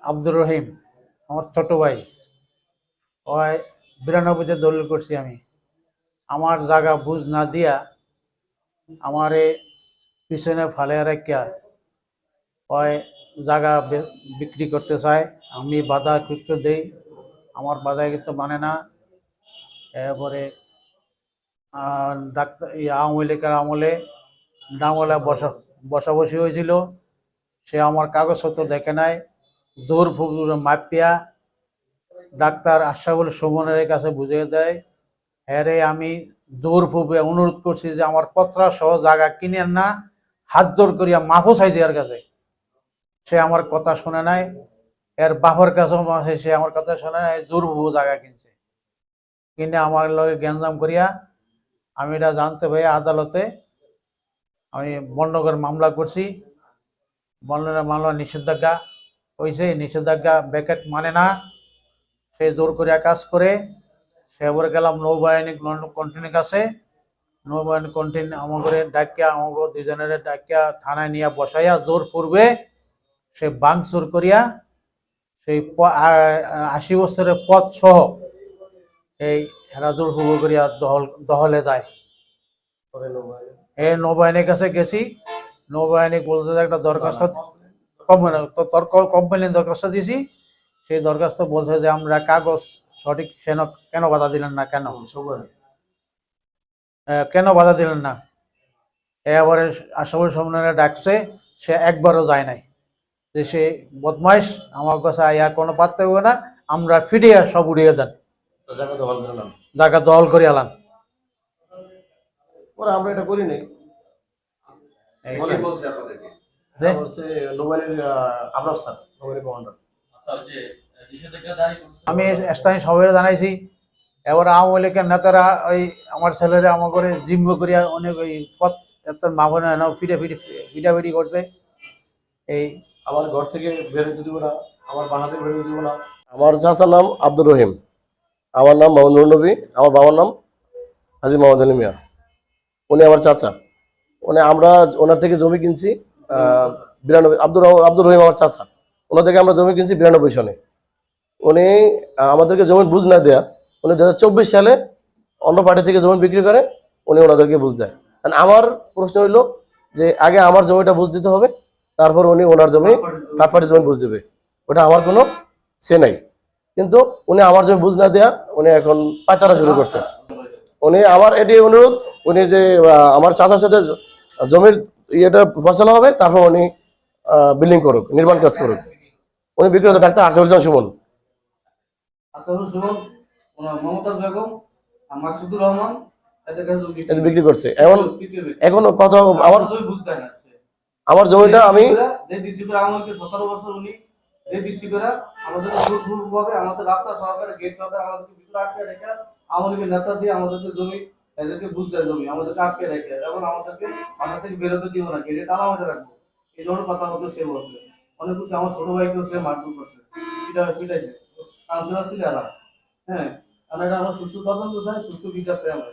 আব্দুর রহিম, আমার ছোট ভাই। ওই 92-তে দলিল করছি আমি। আমার জায়গা বুঝ না দিয়া আমারে পিছনে ফালে রাখিয়া ওই জায়গা বিক্রি করতে চায়। আমি বাধা কিছু দেই, আমার বাধা কিছু মানে না। এরপরে ডাক্তার আওয়ামী লীগের আমলে ডামলে বসাবসি হয়েছিল। সে আমার কাগজপত্র দেখে নাই, জোর মাপিয়া ডাক্তার আশরাফুল সুমনের কাছে বুঝিয়ে দেয়। হ্যারে আমি জোরপূর্বে অনুরোধ করছি যে আমার পত্রা সহ জায়গা কিনেন না, হাত জোর করিয়া মাফও চাইছে এর কাছে। সে আমার কথা শুনে নাই, এর বাপের কাছেও সে আমার কথা শুনে নাই, জোরপূর্ব জায়গা কিনছে। কিনে আমার লগে গ্যাঞ্জাম করিয়া আমি এটা জানতে পাই আদালতে আমি বন্ডকের মামলা করছি। বন্ডনের মামলা নিষেধাজ্ঞা হয়েছে, নিষেধাজ্ঞা ব্যাকেট মানে না, সে জোর করিয়া কাজ করে। সেবার গেলাম নৌবাহিনী কন্টিনিউ কাছে। নৌবাহিনী কন্টিনিউ আমাকে ডাকিয়া আমাকে দুজনের ডাকিয়া থানায় নিয়ে বসাইয়া জোর পূর্বে সে বাংচুর করিয়া সেই 80 বছরের পথ সহ এই হেরা জোর পূর্ব করিয়া দহলে যায়। এই নৌবাহিনীর কাছে গেছি, নৌবাহিনী বলছে যে একটা দরখাস্ত কোম্পানির দরখাস্ত দিয়েছি। সেই দরখাস্ত বলছে যে আমরা কাগজ সঠিক কেন বাধা দিলেন না, কেন বাধা দিলেন না। এবারে আশরাফুল সুমনের ডাকছে, সে একবারও যায় নাই। যে সে বদমাইশ, আমার কাছে আয়া কোনো পাত্তা হবে না, আমরা ফিরিয়ে সব উড়িয়ে দেন, জায়গা দখল করে আলান। আমরা এটা করি নাই, আমি স্থানীয় সবাই জানাইছি। এবার আওয়ামী লীগের নেতারা ওই আমার ছেলেরা আমার করে জিম্ম করিয়া অনেক ওই পথ মা বোন ফিটাফিটি করছে। এই আমার ঘর থেকে বেরোতে দিব না, আমার বাসা থেকে বেরোতে দিব না। আমার চাচার নাম আব্দুর রহিম, আমার নাম মোহাম্মদ নবী, আমার বাবার নাম হাজি মোহাম্মদ আলী মিয়া। উনি আমার চাচা। আমরা ওনার থেকে জমি কিনছি 92। আব্দুর রহিম আমার চাচা, ওনার থেকে আমরা জমি কিনছি 92 সনে। উনি আমাদেরকে জমি বুঝ না দেয়া, উনি 2024 সালে অন্য পার্টি থেকে জমি বিক্রি করে উনি ওনাদেরকে বুঝ দেয়। আমার প্রশ্ন হইল যে আগে আমার জমিটা বুঝ দিতে হবে, তারপর উনি ওনার জমি থার্ড পার্টি জমি বুঝ দেবে, ওটা আমার কোনো সে নাই। কিন্তু উনি আমার জমি বুঝ না দেয়া উনি এখন পাচারা শুরু করছে। উনি আমার এটি অনুরোধ, উনি যে আমার চাচার সাথে জমির ইয়েটা ফসলা হবে, তারপর উনি বিল্ডিং করুক, নির্মাণ কাজ করুক। উনি বিক্রি করতে ডাক্তার আশরাফুল সুমন, মমতাজ বেগম, মাকসুদুর রহমান বিক্রি করছে। এখন কথা আমার জমিটা আমি 17 বছর উনি দিচ্ছি করে আমাদের আমাদের রাস্তা সহকারে গেট সহকারে আমাদেরকে ভিতরে আটকে রেখে আওয়ামী লীগের নেতা দিয়ে আমাদেরকে জমি এদেরকে বুঝ দেয়, জমি আমাদেরকে আটকে রেখে, এবং আমাদেরকে বাসা থেকে বেরোতে দিব না, গেটে তালা মাঠে রাখবো। এই ধরনের কথা হতো সে বলছে। অনেক কিছু আমার ছোট ভাইকেও সে মারধর করছে, পিটাইছে। কাউন্সিলর ছিল এরা। হ্যাঁ, আমরা এটা আমরা সুষ্ঠু তদন্ত চাই, সুষ্ঠু বিচার চাই আমরা।